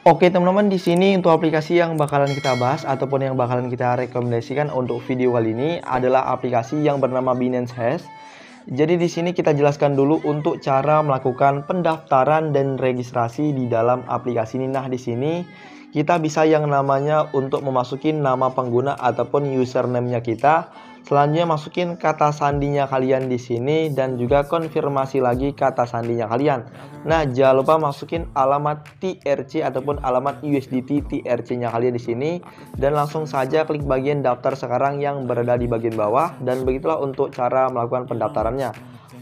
Oke teman-teman, di sini untuk aplikasi yang bakalan kita bahas ataupun yang bakalan kita rekomendasikan untuk video kali ini adalah aplikasi yang bernama Binance Hash. Jadi di sini kita jelaskan dulu untuk cara melakukan pendaftaran dan registrasi di dalam aplikasi ini. Nah, di sini kita bisa yang namanya untuk memasukin nama pengguna ataupun username-nya kita. Selanjutnya masukin kata sandinya kalian di sini dan juga konfirmasi lagi kata sandinya kalian. Nah, jangan lupa masukin alamat TRC ataupun alamat USDT TRC-nya kalian di sini dan langsung saja klik bagian daftar sekarang yang berada di bagian bawah, dan begitulah untuk cara melakukan pendaftarannya.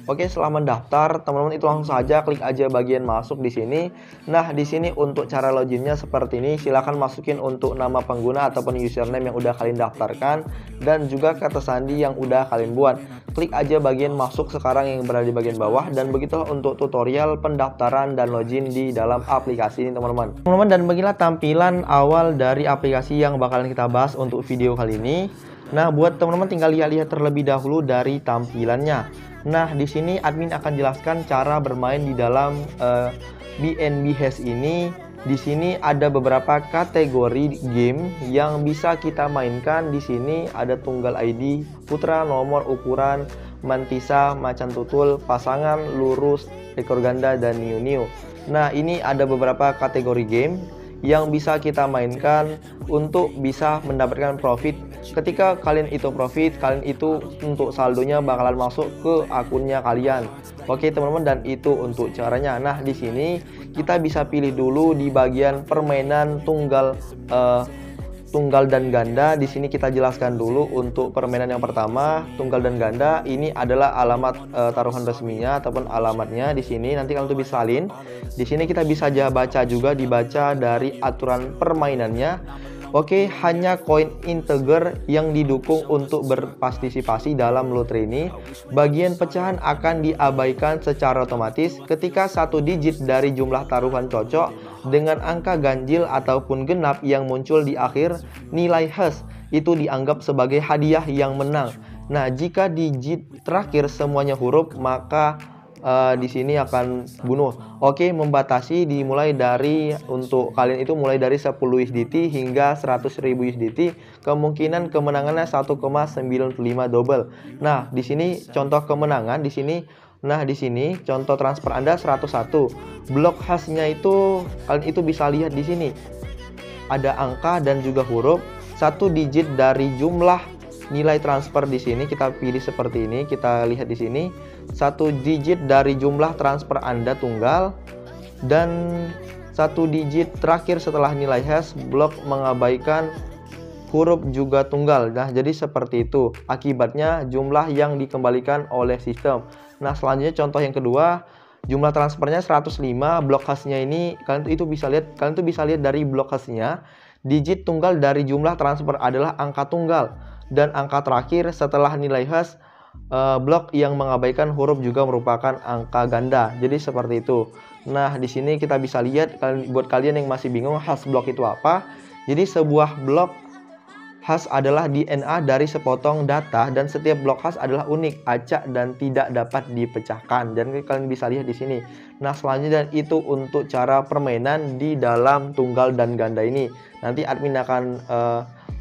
Oke, setelah mendaftar, teman-teman itu langsung saja klik aja bagian masuk di sini. Nah, di sini untuk cara loginnya seperti ini. Silahkan masukin untuk nama pengguna ataupun username yang udah kalian daftarkan dan juga kata sandi yang udah kalian buat. Klik aja bagian masuk sekarang yang berada di bagian bawah, dan begitulah untuk tutorial pendaftaran dan login di dalam aplikasi ini, teman-teman. Teman-teman, dan beginilah tampilan awal dari aplikasi yang bakalan kita bahas untuk video kali ini. Nah, buat teman-teman tinggal lihat-lihat terlebih dahulu dari tampilannya. Nah, di sini admin akan jelaskan cara bermain di dalam BNB Hash ini. Di sini ada beberapa kategori game yang bisa kita mainkan. Di sini ada tunggal ID, putra, nomor, ukuran, mantisa, macan tutul, pasangan, lurus, ekor ganda, dan new. Nah, ini ada beberapa kategori game yang bisa kita mainkan untuk bisa mendapatkan profit. Ketika kalian itu profit, kalian itu untuk saldonya bakalan masuk ke akunnya kalian. Oke teman-teman, dan itu untuk caranya. Nah, di sini kita bisa pilih dulu di bagian permainan tunggal dan ganda. Di sini kita jelaskan dulu untuk permainan yang pertama, tunggal dan ganda. Ini adalah alamat taruhan resminya ataupun alamatnya di sini. Nanti kalian tuh bisa salin. Di sini kita bisa aja baca juga, dibaca dari aturan permainannya. Oke, hanya koin integer yang didukung untuk berpartisipasi dalam lotre ini. Bagian pecahan akan diabaikan secara otomatis ketika satu digit dari jumlah taruhan cocok dengan angka ganjil ataupun genap yang muncul di akhir nilai hash itu dianggap sebagai hadiah yang menang. Nah, jika digit terakhir semuanya huruf, maka di sini akan bunuh. Oke, membatasi dimulai dari, untuk kalian itu mulai dari 10 USDT hingga 100.000 USDT. Kemungkinan kemenangannya 1,95 double. Nah, di sini contoh kemenangan di sini. Nah, di sini contoh transfer Anda 101. Blok hashnya itu kalian itu bisa lihat di sini. Ada angka dan juga huruf. Satu digit dari jumlah nilai transfer di sini kita pilih seperti ini. Kita lihat di sini. Satu digit dari jumlah transfer Anda tunggal, dan satu digit terakhir setelah nilai hash blok mengabaikan huruf juga tunggal. Nah, jadi seperti itu akibatnya jumlah yang dikembalikan oleh sistem. Nah, selanjutnya contoh yang kedua, jumlah transfernya 105. Blok hashnya ini kalian tuh bisa lihat dari blok hashnya. Digit tunggal dari jumlah transfer adalah angka tunggal, dan angka terakhir setelah nilai hash blok yang mengabaikan huruf juga merupakan angka ganda. Jadi seperti itu. Nah, di sini kita bisa lihat, buat kalian yang masih bingung hash blok itu apa. Jadi sebuah blok hash adalah DNA dari sepotong data, dan setiap blok hash adalah unik, acak, dan tidak dapat dipecahkan. Dan kalian bisa lihat di sini. Nah, selanjutnya itu untuk cara permainan di dalam tunggal dan ganda ini. Nanti admin akan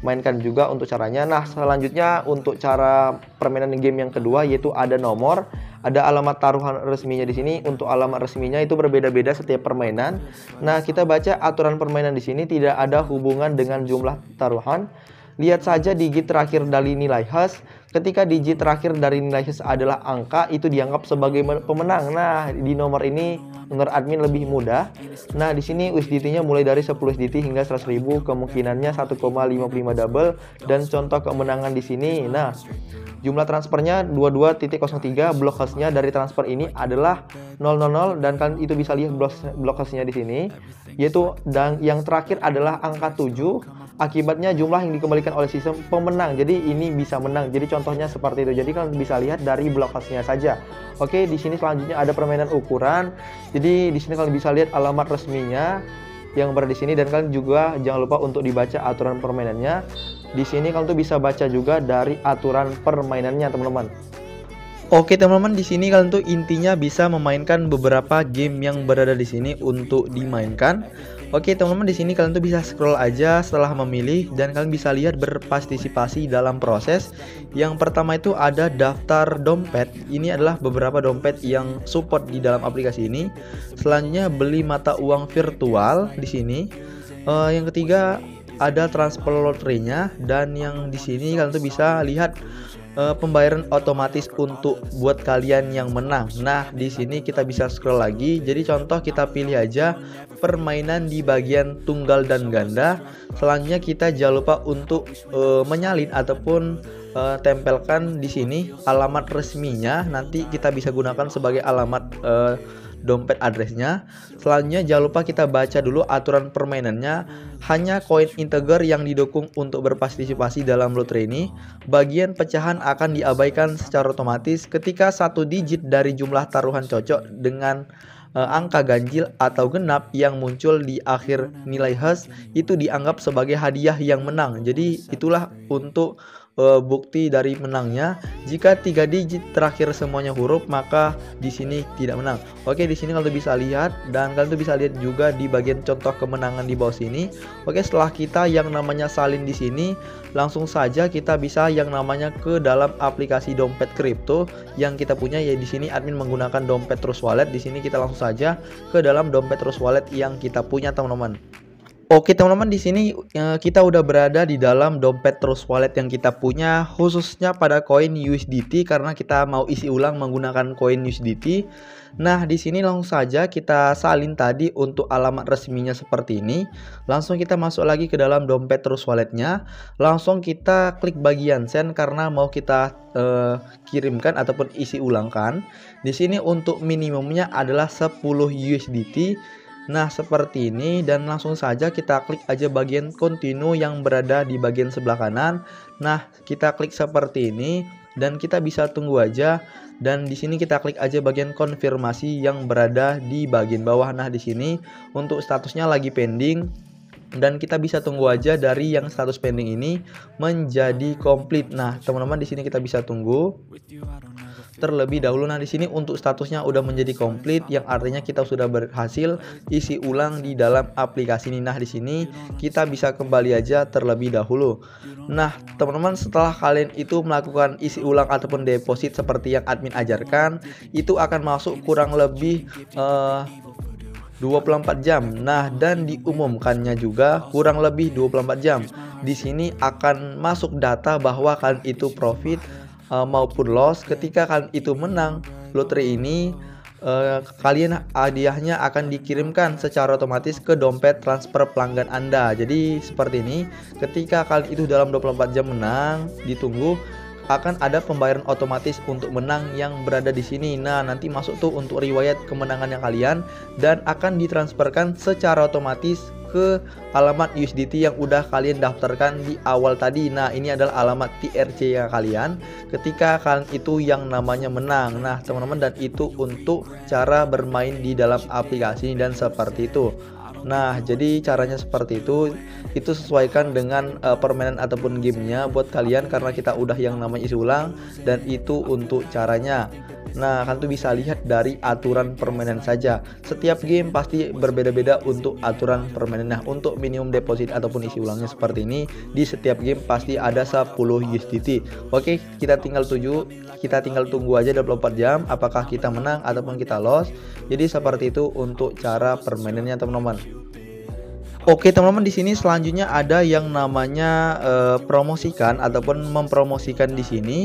mainkan juga untuk caranya. Nah, selanjutnya untuk cara permainan game yang kedua, yaitu ada nomor, ada alamat taruhan resminya di sini. Untuk alamat resminya itu berbeda-beda setiap permainan. Nah, kita baca aturan permainan di sini, tidak ada hubungan dengan jumlah taruhan. Lihat saja digit terakhir dari nilai hash. Ketika digit terakhir dari nilai hash adalah angka, itu dianggap sebagai pemenang. Nah, di nomor ini menurut admin lebih mudah. Nah, di sini USDT-nya mulai dari 10 USDT hingga 100.000, kemungkinannya 1,55 double, dan contoh kemenangan di sini. Nah, jumlah transfernya 22.03. Blok hashnya dari transfer ini adalah 000, dan kalian itu bisa lihat blok hashnya di sini, yaitu dan yang terakhir adalah angka 7. Akibatnya jumlah yang dikembalikan oleh sistem pemenang. Jadi ini bisa menang. Jadi contohnya seperti itu. Jadi kalian bisa lihat dari blok hashnya saja. Oke, di sini selanjutnya ada permainan ukuran. Jadi di sini kalian bisa lihat alamat resminya yang berada di sini, dan kalian juga jangan lupa untuk dibaca aturan permainannya. Di sini kalian tuh bisa baca juga dari aturan permainannya, teman-teman. Oke teman-teman, di sini kalian tuh intinya bisa memainkan beberapa game yang berada di sini untuk dimainkan. Oke teman-teman, di sini kalian tuh bisa scroll aja setelah memilih dan kalian bisa lihat berpartisipasi dalam proses. Yang pertama itu ada daftar dompet. Ini adalah beberapa dompet yang support di dalam aplikasi ini. Selanjutnya beli mata uang virtual di sini. Yang ketiga ada transfer lotre-nya, dan yang di sini kalian tuh bisa lihat pembayaran otomatis untuk buat kalian yang menang. Nah, di sini kita bisa scroll lagi. Jadi contoh kita pilih aja permainan di bagian tunggal dan ganda. Selanjutnya kita jangan lupa untuk menyalin ataupun tempelkan di sini alamat resminya. Nanti kita bisa gunakan sebagai alamat dompet addressnya. Selanjutnya jangan lupa kita baca dulu aturan permainannya. Hanya koin integer yang didukung untuk berpartisipasi dalam lotre ini. Bagian pecahan akan diabaikan secara otomatis ketika satu digit dari jumlah taruhan cocok dengan angka ganjil atau genap yang muncul di akhir nilai hash itu dianggap sebagai hadiah yang menang. Jadi itulah untuk bukti dari menangnya. Jika 3 digit terakhir semuanya huruf, maka di sini tidak menang. Oke, di sini kalian bisa lihat, dan kalian tuh bisa lihat juga di bagian contoh kemenangan di bawah sini. Oke, setelah kita yang namanya salin di sini, langsung saja kita bisa yang namanya ke dalam aplikasi dompet kripto yang kita punya. Ya, di sini admin menggunakan dompet Trust Wallet. Di sini kita langsung saja ke dalam dompet Trust Wallet yang kita punya, teman-teman. Oke teman-teman, di sini kita udah berada di dalam dompet Trust Wallet yang kita punya, khususnya pada koin USDT karena kita mau isi ulang menggunakan koin USDT. Nah, di sini langsung saja kita salin tadi untuk alamat resminya seperti ini. Langsung kita masuk lagi ke dalam dompet Trust Walletnya. Langsung kita klik bagian send karena mau kita kirimkan ataupun isi ulangkan. Di sini untuk minimumnya adalah 10 USDT. Nah, seperti ini, dan langsung saja kita klik aja bagian continue yang berada di bagian sebelah kanan. Nah, kita klik seperti ini dan kita bisa tunggu aja, dan di sini kita klik aja bagian konfirmasi yang berada di bagian bawah. Nah, di sini untuk statusnya lagi pending, dan kita bisa tunggu aja dari yang status pending ini menjadi komplit. Nah, teman-teman, di sini kita bisa tunggu terlebih dahulu. Nah, di sini untuk statusnya udah menjadi komplit, yang artinya kita sudah berhasil isi ulang di dalam aplikasi ini. Nah, di sini kita bisa kembali aja terlebih dahulu. Nah, teman-teman, setelah kalian itu melakukan isi ulang ataupun deposit seperti yang admin ajarkan, itu akan masuk kurang lebih 24 jam. Nah, dan diumumkannya juga kurang lebih 24 jam. Di sini akan masuk data bahwa kalian itu profit maupun loss. Ketika kalian itu menang lotre ini, kalian hadiahnya akan dikirimkan secara otomatis ke dompet transfer pelanggan Anda. Jadi seperti ini, ketika kalian itu dalam 24 jam menang, ditunggu akan ada pembayaran otomatis untuk menang yang berada di sini. Nah, nanti masuk tuh untuk riwayat kemenangannya kalian dan akan ditransferkan secara otomatis ke alamat USDT yang udah kalian daftarkan di awal tadi. Nah, ini adalah alamat TRC yang kalian ketika kalian itu yang namanya menang. Nah, teman-teman, dan itu untuk cara bermain di dalam aplikasi dan seperti itu. Nah, jadi caranya seperti itu sesuaikan dengan permainan ataupun gamenya buat kalian, karena kita udah yang namanya isi ulang, dan itu untuk caranya. Nah, kalian tuh bisa lihat dari aturan permainan saja. Setiap game pasti berbeda-beda untuk aturan permainan. Nah, untuk minimum deposit ataupun isi ulangnya seperti ini, di setiap game pasti ada 10 USDT. Oke, kita tinggal tunggu aja 24 jam apakah kita menang ataupun kita loss. Jadi seperti itu untuk cara permainannya, teman-teman. Oke, teman-teman, di sini selanjutnya ada yang namanya promosikan ataupun mempromosikan di sini.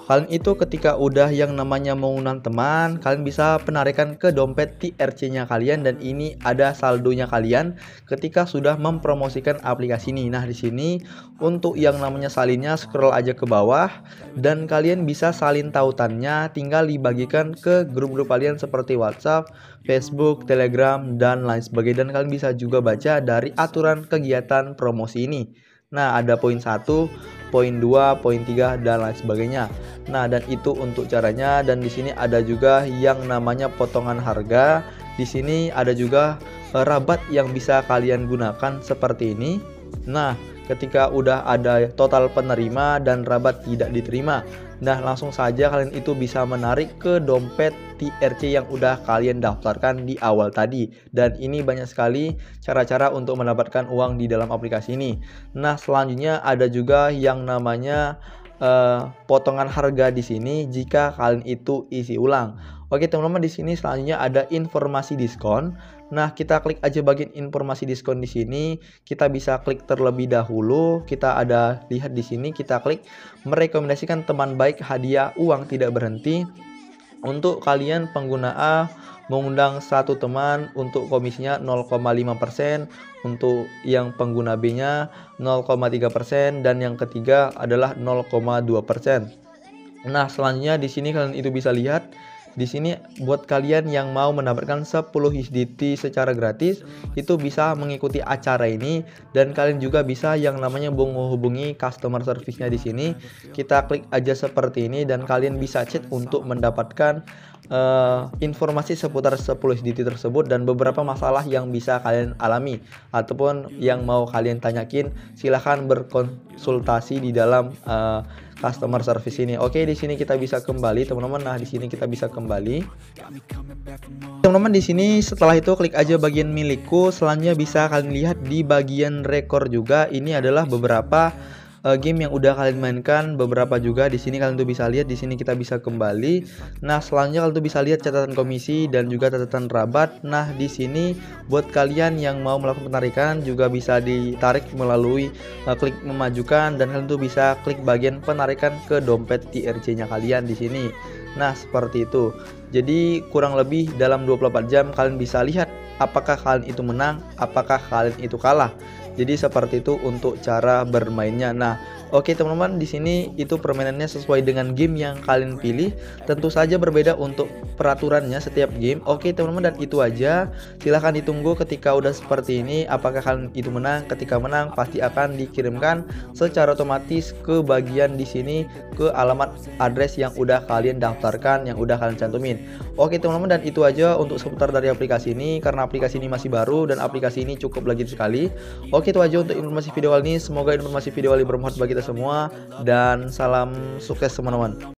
Kalian itu ketika udah yang namanya mengundang teman, kalian bisa penarikan ke dompet TRC-nya kalian, dan ini ada saldonya kalian ketika sudah mempromosikan aplikasi ini. Nah, di sini untuk yang namanya salinnya scroll aja ke bawah dan kalian bisa salin tautannya, tinggal dibagikan ke grup-grup kalian seperti WhatsApp, Facebook, Telegram, dan lain sebagainya. Dan kalian bisa juga baca dari aturan kegiatan promosi ini. Nah, ada poin 1, poin 2, poin 3, dan lain sebagainya. Nah, dan itu untuk caranya. Dan di sini ada juga yang namanya potongan harga. Di sini ada juga rabat yang bisa kalian gunakan seperti ini. Nah, ketika udah ada total penerima dan rabat tidak diterima. Nah, langsung saja kalian itu bisa menarik ke dompet TRC yang udah kalian daftarkan di awal tadi. Dan ini banyak sekali cara-cara untuk mendapatkan uang di dalam aplikasi ini. Nah, selanjutnya ada juga yang namanya potongan harga di sini jika kalian itu isi ulang. Oke teman-teman, di sini selanjutnya ada informasi diskon. Nah, kita klik aja bagian informasi diskon di sini. Kita bisa klik terlebih dahulu. Kita ada lihat di sini, kita klik merekomendasikan teman baik hadiah uang tidak berhenti. Untuk kalian pengguna A, mengundang satu teman untuk komisinya 0,5%, untuk yang pengguna B-nya 0,3%, dan yang ketiga adalah 0,2%. Nah, selanjutnya di sini kalian itu bisa lihat di sini buat kalian yang mau mendapatkan 10 USDT secara gratis itu bisa mengikuti acara ini, dan kalian juga bisa yang namanya menghubungi customer service-nya di sini. Kita klik aja seperti ini dan kalian bisa chat untuk mendapatkan informasi seputar 10 USDT tersebut dan beberapa masalah yang bisa kalian alami ataupun yang mau kalian tanyakin, silahkan berkonsultasi di dalam customer service ini. Oke, di sini kita bisa kembali teman-teman. Nah, di sini kita bisa kembali. Teman-teman, di sini setelah itu klik aja bagian milikku. Selanjutnya bisa kalian lihat di bagian rekor juga. Ini adalah beberapa game yang udah kalian mainkan, beberapa juga di sini kalian tuh bisa lihat. Di sini kita bisa kembali. Nah, selanjutnya kalian tuh bisa lihat catatan komisi dan juga catatan rabat. Nah, di sini buat kalian yang mau melakukan penarikan juga bisa ditarik melalui klik memajukan, dan kalian tuh bisa klik bagian penarikan ke dompet TRC-nya kalian di sini. Nah, seperti itu. Jadi kurang lebih dalam 24 jam kalian bisa lihat apakah kalian itu menang, apakah kalian itu kalah. Jadi seperti itu untuk cara bermainnya. Nah, oke teman-teman, di sini itu permainannya sesuai dengan game yang kalian pilih. Tentu saja berbeda untuk peraturannya setiap game. Oke teman-teman, dan itu aja. Silahkan ditunggu ketika udah seperti ini. Apakah kalian itu menang? Ketika menang pasti akan dikirimkan secara otomatis ke bagian di sini, ke alamat address yang udah kalian daftarkan, yang udah kalian cantumin. Oke teman-teman, dan itu aja untuk seputar dari aplikasi ini, karena aplikasi ini masih baru dan aplikasi ini cukup legit sekali. Oke, itu aja untuk informasi video kali ini. Semoga informasi video kali bermanfaat bagi kita semua, dan salam sukses teman-teman.